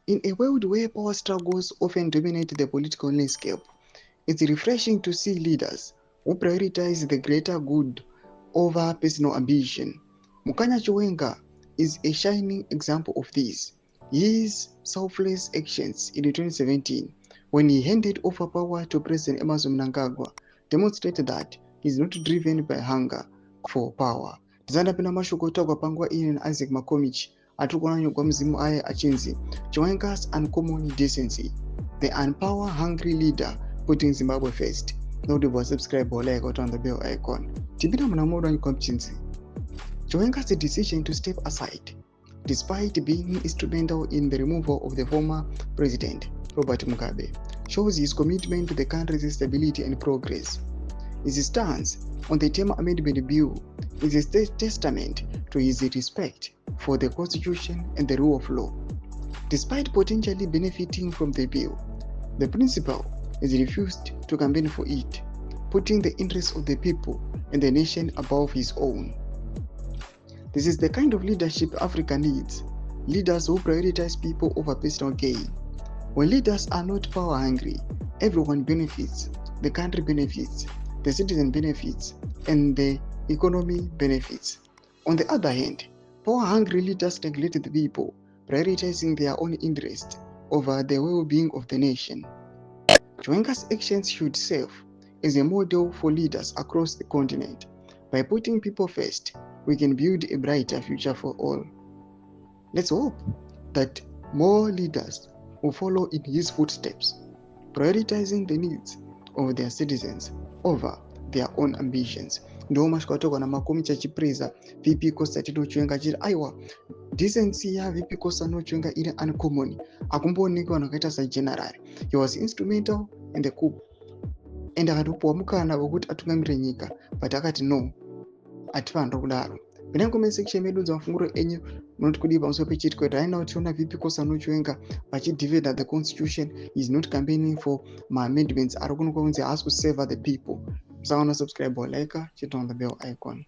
In a world where power struggles often dominate the political landscape, it's refreshing to see leaders who prioritize the greater good over personal ambition. Mukanya Chiwenga is a shining example of this. His selfless actions in 2017, when he handed over power to President Emerson Mnangagwa, demonstrated that he is not driven by hunger for power. Tizandapinda mashoko otagwa panguva iyi naIsaac Makomichi atiri kuona nyogwa muzimu aya achinzi Chiwenga's uncommon decency, the unpower hungry leader putting Zimbabwe first. Notable subscribe or like or turn the bell icon. Tipita mnamodo nyogwa mchinzi. Chiwenga's decision to step aside, despite being instrumental in the removal of the former president, Robert Mugabe, shows his commitment to the country's stability and progress. His stance on the Term Amendment Bill is a testament to his respect for the Constitution and the rule of law. Despite potentially benefiting from the bill, the principal has refused to campaign for it, putting the interests of the people and the nation above his own. This is the kind of leadership Africa needs, leaders who prioritize people over personal gain. When leaders are not power hungry, everyone benefits, the country benefits, the citizen benefits, and the economy benefits. On the other hand, power hungry leaders neglect the people, prioritizing their own interest over the well-being of the nation. Chiwenga's actions should serve as a model for leaders across the continent. By putting people first, we can build a brighter future for all. Let's hope that more leaders will follow in his footsteps, prioritizing the needs of their citizens over their own ambitions. Ndo mashikatoka na Makomichi achipreza VP Costa Tito Chiwenga chiri aiwa decency ya VP Costa no Chiwenga iri uncommon akumboonekwa nakaita sageneral. He was instrumental in the coup and akatopuwa mukana wekuti atungamirire nyika, but akati no, atifanira kudaro. Pene comment section medu dzamafunguro enyu munoti kudii pamusoro pechitiko kuti right now tiona VP Costa no Chiwenga vachidivide the constitution, is not campaigning for my amendments, ari kuno kunzi haasi kuseva the people. Subscribe or like, hit on the bell icon.